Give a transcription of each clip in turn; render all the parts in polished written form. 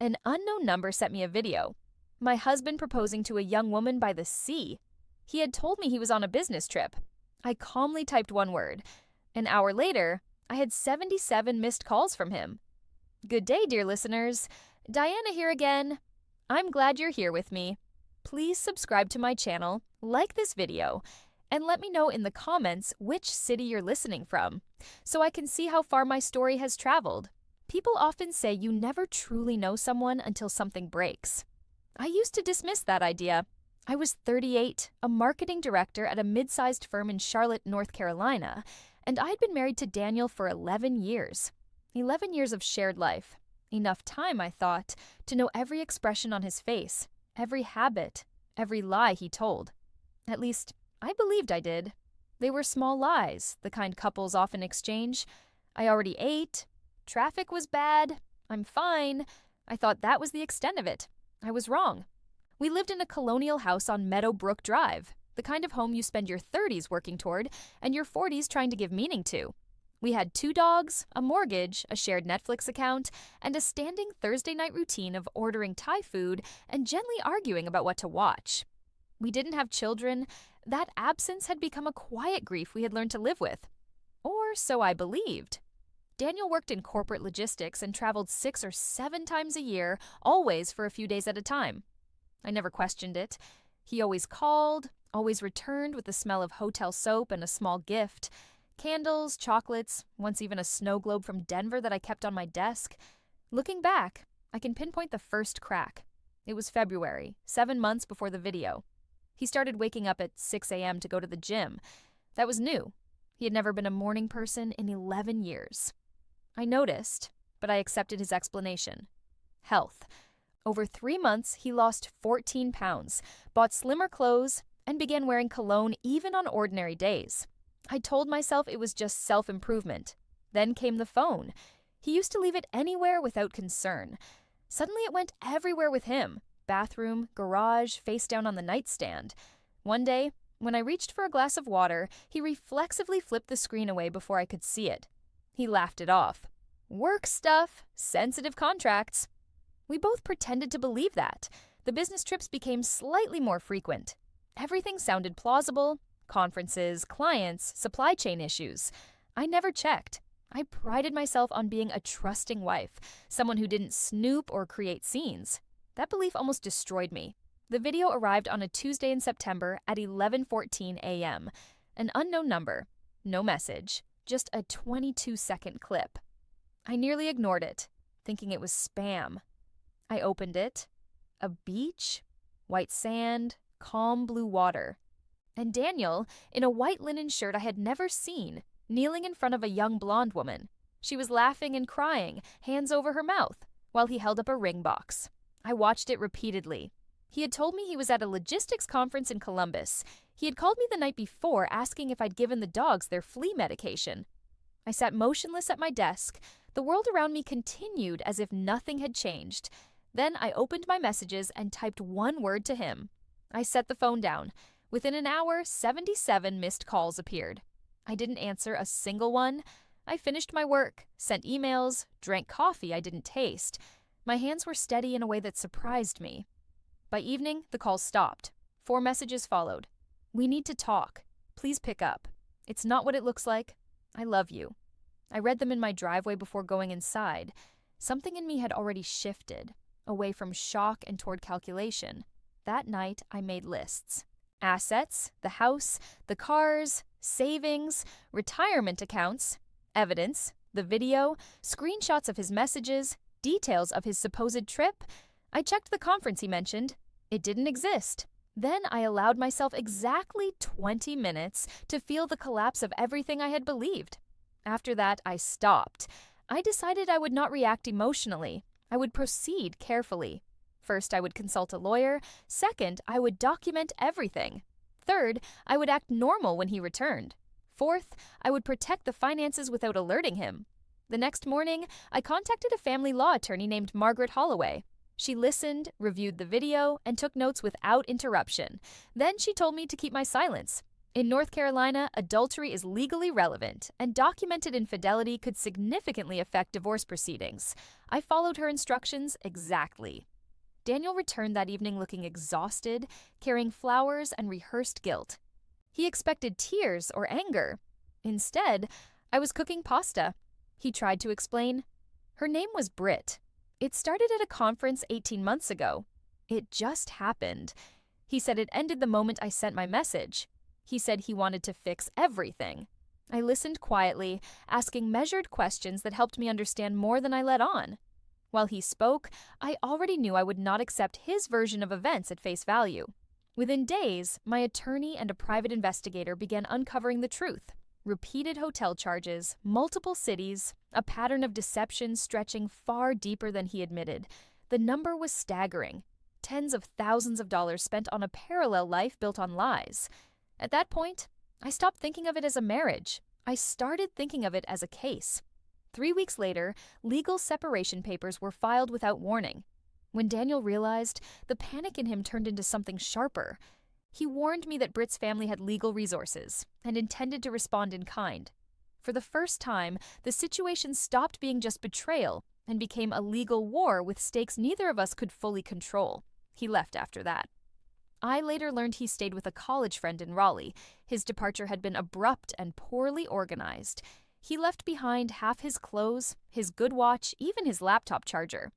An unknown number sent me a video. My husband proposing to a young woman by the sea. He had told me he was on a business trip. I calmly typed one word. An hour later, I had 77 missed calls from him. Good day, dear listeners. Diana here again. I'm glad you're here with me. Please subscribe to my channel, like this video, and let me know in the comments which city you're listening from, so I can see how far my story has traveled. People often say you never truly know someone until something breaks. I used to dismiss that idea. I was 38, a marketing director at a mid-sized firm in Charlotte, North Carolina, and I'd been married to Daniel for 11 years. 11 years of shared life. Enough time, I thought, to know every expression on his face, every habit, every lie he told. At least, I believed I did. They were small lies, the kind couples often exchange. I already ate. Traffic was bad. I'm fine. I thought that was the extent of it. I was wrong. We lived in a colonial house on Meadowbrook Drive, the kind of home you spend your 30s working toward and your 40s trying to give meaning to. We had 2 dogs, a mortgage, a shared Netflix account, and a standing Thursday night routine of ordering Thai food and gently arguing about what to watch. We didn't have children. That absence had become a quiet grief we had learned to live with. Or so I believed. Daniel worked in corporate logistics and traveled 6 or 7 times a year, always for a few days at a time. I never questioned it. He always called, always returned with the smell of hotel soap and a small gift. Candles, chocolates, once even a snow globe from Denver that I kept on my desk. Looking back, I can pinpoint the first crack. It was February, 7 months before the video. He started waking up at 6 a.m. to go to the gym. That was new. He had never been a morning person in 11 years. I noticed, but I accepted his explanation. Health. Over 3 months, he lost 14 pounds, bought slimmer clothes, and began wearing cologne even on ordinary days. I told myself it was just self-improvement. Then came the phone. He used to leave it anywhere without concern. Suddenly it went everywhere with him. Bathroom, garage, face down on the nightstand. One day, when I reached for a glass of water, he reflexively flipped the screen away before I could see it. He laughed it off. Work stuff, sensitive contracts. We both pretended to believe that. The business trips became slightly more frequent. Everything sounded plausible. Conferences, clients, supply chain issues. I never checked. I prided myself on being a trusting wife, someone who didn't snoop or create scenes. That belief almost destroyed me. The video arrived on a Tuesday in September at 11:14 a.m. An unknown number. No message. Just a 22-second clip. I nearly ignored it, thinking it was spam. I opened it. A beach, white sand, calm blue water. And Daniel, in a white linen shirt I had never seen, kneeling in front of a young blonde woman. She was laughing and crying, hands over her mouth, while he held up a ring box. I watched it repeatedly. He had told me he was at a logistics conference in Columbus. He had called me the night before asking if I'd given the dogs their flea medication. I sat motionless at my desk. The world around me continued as if nothing had changed. Then I opened my messages and typed one word to him. I set the phone down. Within an hour, 77 missed calls appeared. I didn't answer a single one. I finished my work, sent emails, drank coffee I didn't taste. My hands were steady in a way that surprised me. By evening, the calls stopped. 4 messages followed. We need to talk. Please pick up. It's not what it looks like. I love you. I read them in my driveway before going inside. Something in me had already shifted, away from shock and toward calculation. That night, I made lists. Assets, the house, the cars, savings, retirement accounts, evidence, the video, screenshots of his messages, details of his supposed trip. I checked the conference he mentioned. It didn't exist. Then I allowed myself exactly 20 minutes to feel the collapse of everything I had believed. After that, I stopped. I decided I would not react emotionally. I would proceed carefully. First, I would consult a lawyer. Second, I would document everything. Third, I would act normal when he returned. Fourth, I would protect the finances without alerting him. The next morning, I contacted a family law attorney named Margaret Holloway. She listened, reviewed the video, and took notes without interruption. Then she told me to keep my silence. In North Carolina, adultery is legally relevant, and documented infidelity could significantly affect divorce proceedings. I followed her instructions exactly. Daniel returned that evening looking exhausted, carrying flowers and rehearsed guilt. He expected tears or anger. Instead, I was cooking pasta. He tried to explain. Her name was Britt. It started at a conference 18 months ago. It just happened. He said it ended the moment I sent my message. He said he wanted to fix everything. I listened quietly, asking measured questions that helped me understand more than I let on. While he spoke, I already knew I would not accept his version of events at face value. Within days, my attorney and a private investigator began uncovering the truth. Repeated hotel charges, multiple cities, a pattern of deception stretching far deeper than he admitted. The number was staggering. Tens of thousands of dollars spent on a parallel life built on lies. At that point, I stopped thinking of it as a marriage. I started thinking of it as a case. 3 weeks later, legal separation papers were filed without warning. When Daniel realized, the panic in him turned into something sharper. He warned me that Britt's family had legal resources and intended to respond in kind. For the first time, the situation stopped being just betrayal and became a legal war with stakes neither of us could fully control. He left after that. I later learned he stayed with a college friend in Raleigh. His departure had been abrupt and poorly organized. He left behind half his clothes, his good watch, even his laptop charger.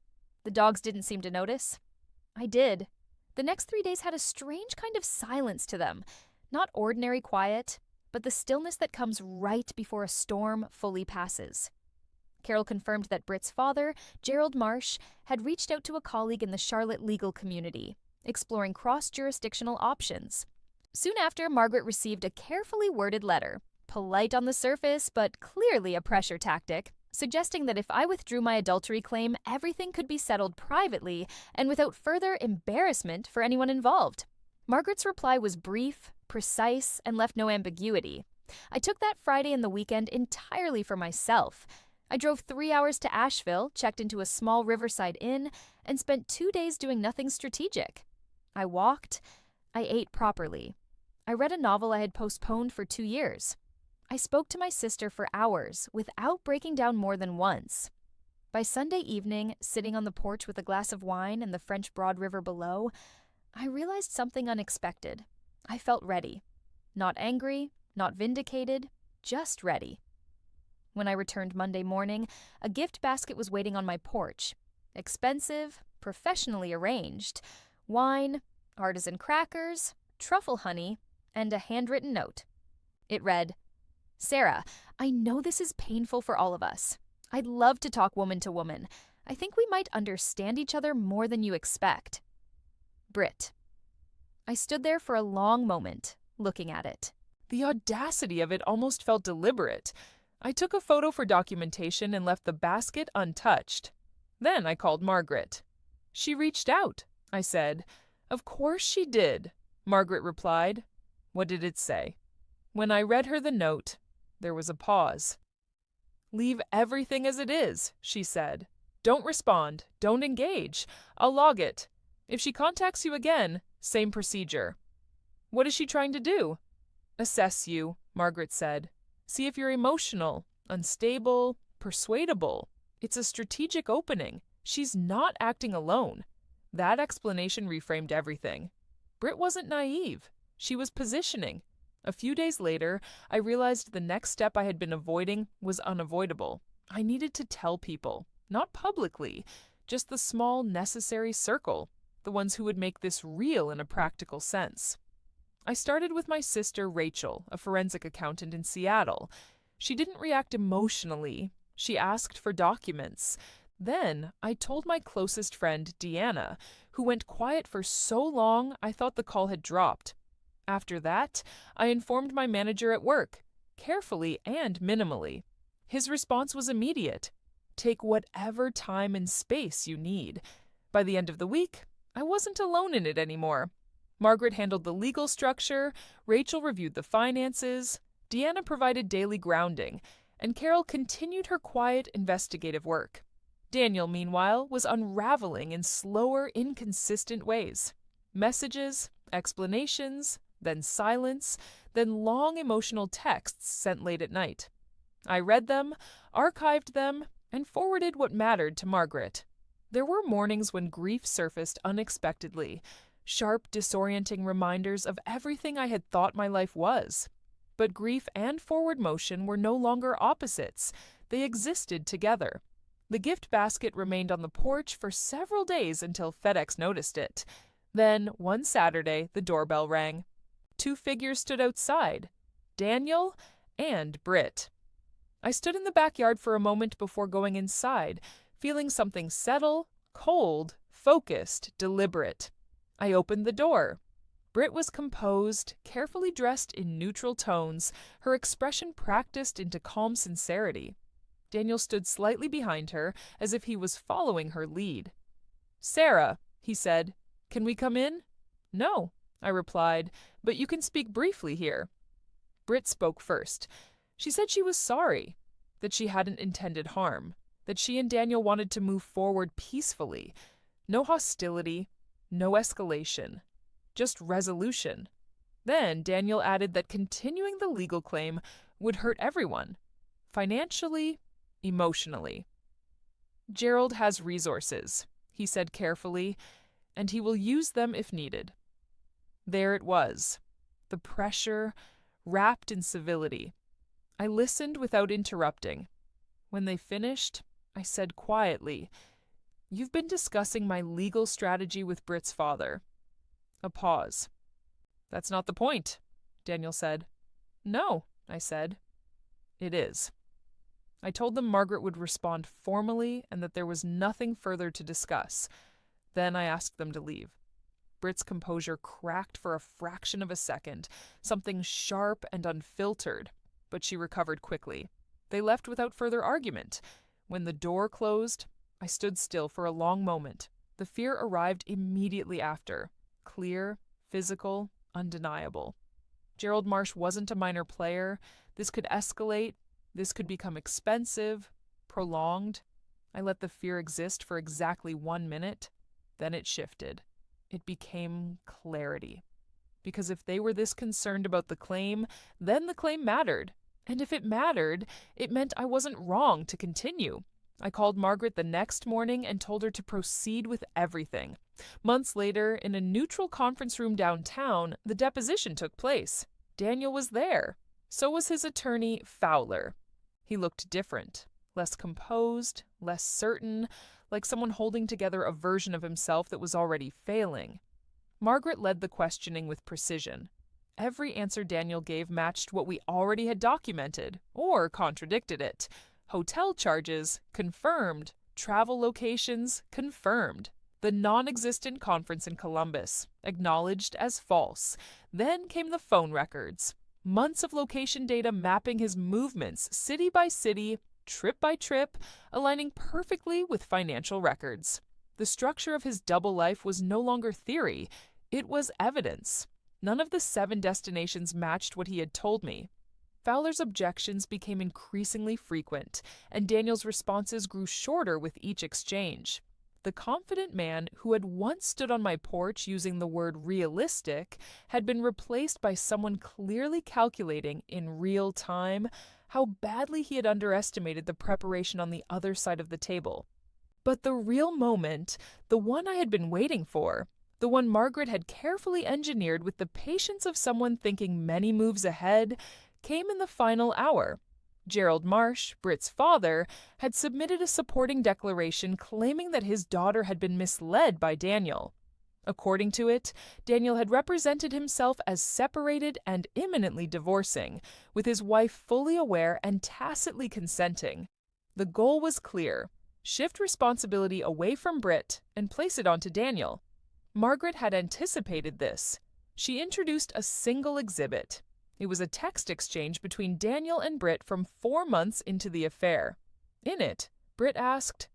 The dogs didn't seem to notice. I did. The next 3 days had a strange kind of silence to them. Not ordinary quiet, but the stillness that comes right before a storm fully passes. Carol confirmed that Britt's father, Gerald Marsh, had reached out to a colleague in the Charlotte legal community, exploring cross-jurisdictional options. Soon after, Margaret received a carefully worded letter, polite on the surface but clearly a pressure tactic, suggesting that if I withdrew my adultery claim, everything could be settled privately and without further embarrassment for anyone involved. Margaret's reply was brief, precise, and left no ambiguity. I took that Friday and the weekend entirely for myself. I drove 3 hours to Asheville, checked into a small riverside inn, and spent 2 days doing nothing strategic. I walked. I ate properly. I read a novel I had postponed for 2 years. I spoke to my sister for hours without breaking down more than once. By Sunday evening, sitting on the porch with a glass of wine and the French Broad River below, I realized something unexpected. I felt ready. Not angry, not vindicated, just ready. When I returned Monday morning, a gift basket was waiting on my porch. Expensive, professionally arranged. Wine, artisan crackers, truffle honey, and a handwritten note. It read, "Sarah, I know this is painful for all of us. I'd love to talk woman to woman. I think we might understand each other more than you expect. Britt." I stood there for a long moment, looking at it. The audacity of it almost felt deliberate. I took a photo for documentation and left the basket untouched. Then I called Margaret. "She reached out," I said. "Of course she did," Margaret replied. "What did it say?" When I read her the note, there was a pause. "Leave everything as it is," she said. "Don't respond. Don't engage. I'll log it. If she contacts you again, same procedure." "What is she trying to do?" "Assess you," Margaret said. "See if you're emotional, unstable, persuadable. It's a strategic opening. She's not acting alone." That explanation reframed everything. Britt wasn't naive. She was positioning. A few days later, I realized the next step I had been avoiding was unavoidable. I needed to tell people, not publicly, just the small, necessary circle, the ones who would make this real in a practical sense. I started with my sister Rachel, a forensic accountant in Seattle. She didn't react emotionally. She asked for documents. Then I told my closest friend, Deanna, who went quiet for so long I thought the call had dropped. After that, I informed my manager at work, carefully and minimally. His response was immediate. Take whatever time and space you need. By the end of the week, I wasn't alone in it anymore. Margaret handled the legal structure, Rachel reviewed the finances, Deanna provided daily grounding, and Carol continued her quiet investigative work. Daniel, meanwhile, was unraveling in slower, inconsistent ways. Messages, explanations, then silence, then long emotional texts sent late at night. I read them, archived them, and forwarded what mattered to Margaret. There were mornings when grief surfaced unexpectedly, sharp, disorienting reminders of everything I had thought my life was. But grief and forward motion were no longer opposites. They existed together. The gift basket remained on the porch for several days until FedEx noticed it. Then, one Saturday, the doorbell rang. 2 figures stood outside, Daniel and Britt. I stood in the backyard for a moment before going inside, feeling something settle, cold, focused, deliberate. I opened the door. Britt was composed, carefully dressed in neutral tones, her expression practiced into calm sincerity. Daniel stood slightly behind her, as if he was following her lead. "Sarah," he said, "can we come in?" "No," I replied, "but you can speak briefly here." Britt spoke first. She said she was sorry, that she hadn't intended harm, that she and Daniel wanted to move forward peacefully. No hostility, no escalation, just resolution. Then Daniel added that continuing the legal claim would hurt everyone, financially, emotionally. "Gerald has resources," he said carefully, "and he will use them if needed." There it was, the pressure, wrapped in civility. I listened without interrupting. When they finished, I said quietly, "You've been discussing my legal strategy with Britt's father." A pause. "That's not the point," Daniel said. "No," I said. "It is." I told them Margaret would respond formally and that there was nothing further to discuss. Then I asked them to leave. Britt's composure cracked for a fraction of a second, something sharp and unfiltered, but she recovered quickly. They left without further argument. When the door closed, I stood still for a long moment. The fear arrived immediately after. Clear, physical, undeniable. Gerald Marsh wasn't a minor player. This could escalate. This could become expensive, prolonged. I let the fear exist for exactly 1 minute. Then it shifted. It became clarity. Because if they were this concerned about the claim, then the claim mattered. And if it mattered, it meant I wasn't wrong to continue. I called Margaret the next morning and told her to proceed with everything. Months later, in a neutral conference room downtown, the deposition took place. Daniel was there. So was his attorney, Fowler. He looked different, less composed, less certain, like someone holding together a version of himself that was already failing. Margaret led the questioning with precision. Every answer Daniel gave matched what we already had documented, or contradicted it. Hotel charges, confirmed. Travel locations, confirmed. The non-existent conference in Columbus, acknowledged as false. Then came the phone records. Months of location data mapping his movements, city by city, trip by trip, aligning perfectly with financial records. The structure of his double life was no longer theory. It was evidence. None of the 7 destinations matched what he had told me. Fowler's objections became increasingly frequent, and Daniel's responses grew shorter with each exchange. The confident man who had once stood on my porch using the word realistic had been replaced by someone clearly calculating in real time how badly he had underestimated the preparation on the other side of the table. But the real moment, the one I had been waiting for, the one Margaret had carefully engineered with the patience of someone thinking many moves ahead, came in the final hour. Gerald Marsh, Britt's father, had submitted a supporting declaration claiming that his daughter had been misled by Daniel. According to it, Daniel had represented himself as separated and imminently divorcing, with his wife fully aware and tacitly consenting. The goal was clear: shift responsibility away from Britt and place it onto Daniel. Margaret had anticipated this. She introduced a single exhibit. It was a text exchange between Daniel and Britt from 4 months into the affair. In it, Britt asked,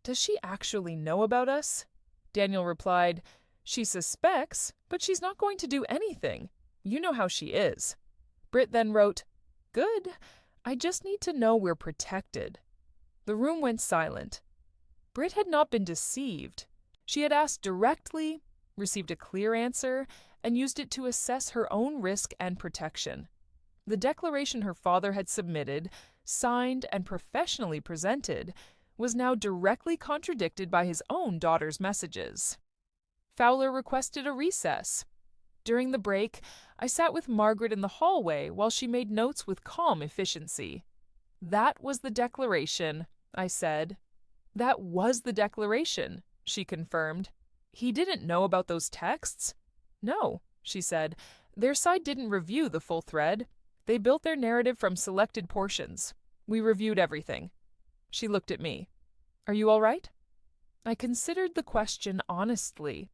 "Does she actually know about us?" Daniel replied, "She suspects, but she's not going to do anything. You know how she is." Britt then wrote, "Good. I just need to know we're protected." The room went silent. Britt had not been deceived. She had asked directly, received a clear answer, and used it to assess her own risk and protection. The declaration her father had submitted, signed, and professionally presented was now directly contradicted by his own daughter's messages. Fowler requested a recess. During the break, I sat with Margaret in the hallway while she made notes with calm efficiency. "That was the declaration," I said. "That was the declaration," she confirmed. "He didn't know about those texts?" "No," she said. "Their side didn't review the full thread. They built their narrative from selected portions. We reviewed everything." She looked at me. "Are you all right?" I considered the question honestly.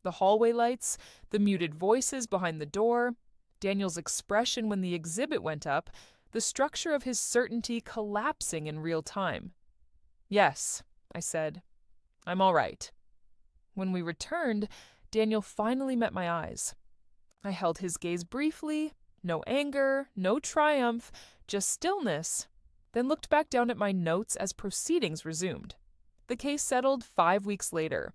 The hallway lights, the muted voices behind the door, Daniel's expression when the exhibit went up, the structure of his certainty collapsing in real time. "Yes," I said. "I'm all right." When we returned, Daniel finally met my eyes. I held his gaze briefly, no anger, no triumph, just stillness, then looked back down at my notes as proceedings resumed. The case settled 5 weeks later.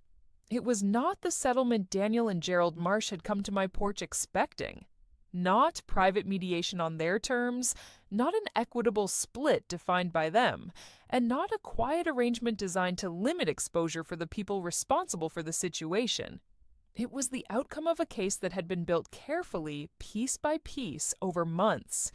It was not the settlement Daniel and Gerald Marsh had come to my porch expecting. Not private mediation on their terms, not an equitable split defined by them, and not a quiet arrangement designed to limit exposure for the people responsible for the situation. It was the outcome of a case that had been built carefully, piece by piece, over months.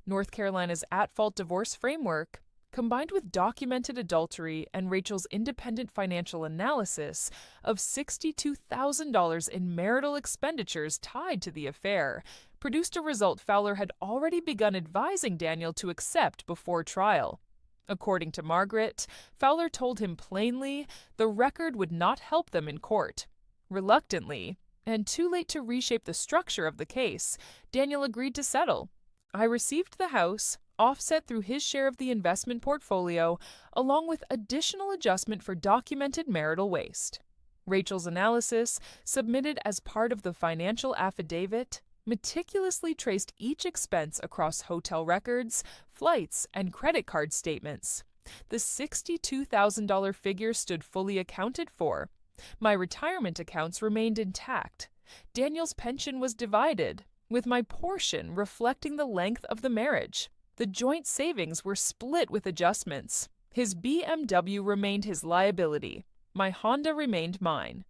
North Carolina's at-fault divorce framework, combined with documented adultery and Rachel's independent financial analysis of $62,000 in marital expenditures tied to the affair, produced a result Fowler had already begun advising Daniel to accept before trial. According to Margaret, Fowler told him plainly the record would not help them in court. Reluctantly, and too late to reshape the structure of the case, Daniel agreed to settle. I received the house, offset through his share of the investment portfolio, along with additional adjustment for documented marital waste. Rachel's analysis, submitted as part of the financial affidavit, meticulously traced each expense across hotel records, flights, and credit card statements. The $62,000 figure stood fully accounted for. My retirement accounts remained intact. Daniel's pension was divided, with my portion reflecting the length of the marriage. The joint savings were split with adjustments. His BMW remained his liability. My Honda remained mine.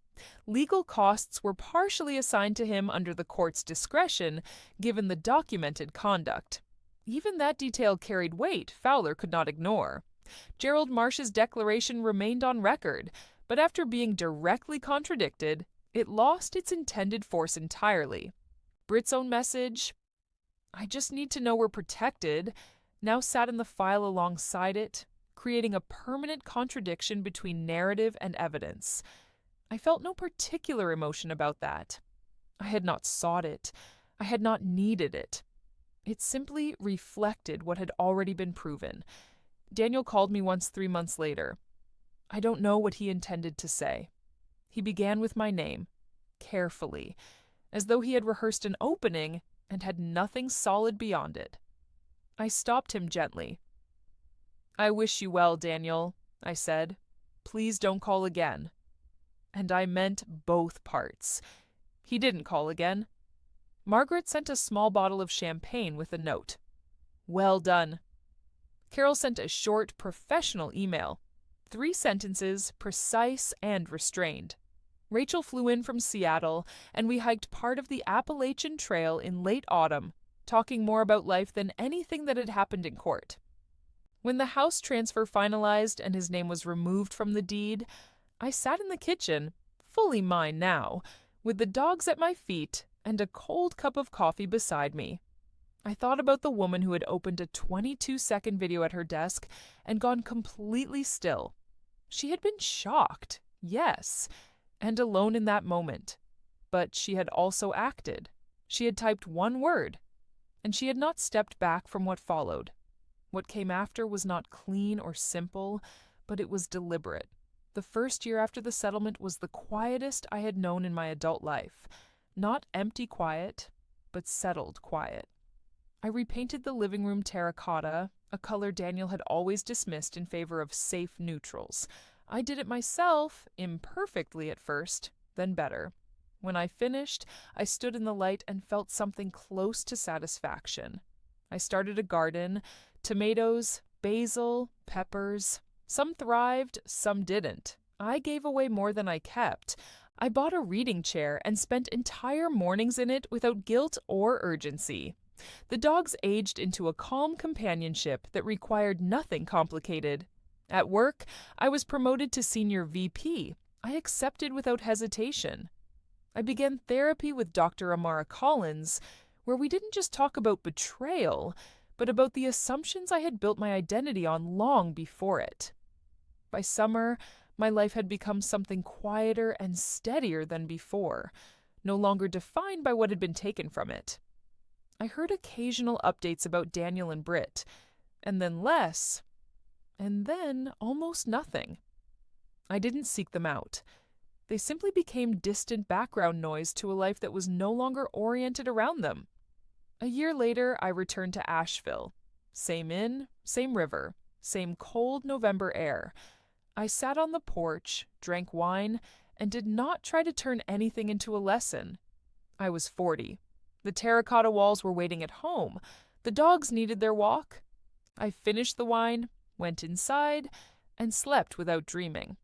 Legal costs were partially assigned to him under the court's discretion, given the documented conduct. Even that detail carried weight Fowler could not ignore. Gerald Marsh's declaration remained on record, but after being directly contradicted, it lost its intended force entirely. Britt's own message, "I just need to know we're protected," now sat in the file alongside it, creating a permanent contradiction between narrative and evidence. I felt no particular emotion about that. I had not sought it. I had not needed it. It simply reflected what had already been proven. Daniel called me once 3 months later. I don't know what he intended to say. He began with my name, carefully, as though he had rehearsed an opening and had nothing solid beyond it. I stopped him gently. "I wish you well, Daniel," I said. "Please don't call again." And I meant both parts. He didn't call again. Margaret sent a small bottle of champagne with a note. "Well done." Carol sent a short, professional email. 3 sentences, precise and restrained. Rachel flew in from Seattle, and we hiked part of the Appalachian Trail in late autumn, talking more about life than anything that had happened in court. When the house transfer finalized and his name was removed from the deed, I sat in the kitchen, fully mine now, with the dogs at my feet and a cold cup of coffee beside me. I thought about the woman who had opened a 22-second video at her desk and gone completely still. She had been shocked, yes, and alone in that moment. But she had also acted. She had typed one word, and she had not stepped back from what followed. What came after was not clean or simple, but it was deliberate. The first year after the settlement was the quietest I had known in my adult life. Not empty quiet, but settled quiet. I repainted the living room terracotta, a color Daniel had always dismissed in favor of safe neutrals. I did it myself, imperfectly at first, then better. When I finished, I stood in the light and felt something close to satisfaction. I started a garden, tomatoes, basil, peppers. Some thrived, some didn't. I gave away more than I kept. I bought a reading chair and spent entire mornings in it without guilt or urgency. The dogs aged into a calm companionship that required nothing complicated. At work, I was promoted to senior VP. I accepted without hesitation. I began therapy with Dr. Amara Collins, where we didn't just talk about betrayal, but about the assumptions I had built my identity on long before it. By summer, my life had become something quieter and steadier than before, no longer defined by what had been taken from it. I heard occasional updates about Daniel and Britt, and then less, and then almost nothing. I didn't seek them out. They simply became distant background noise to a life that was no longer oriented around them. A year later, I returned to Asheville. Same inn, same river, same cold November air. I sat on the porch, drank wine, and did not try to turn anything into a lesson. I was 40. The terracotta walls were waiting at home. The dogs needed their walk. I finished the wine, went inside, and slept without dreaming.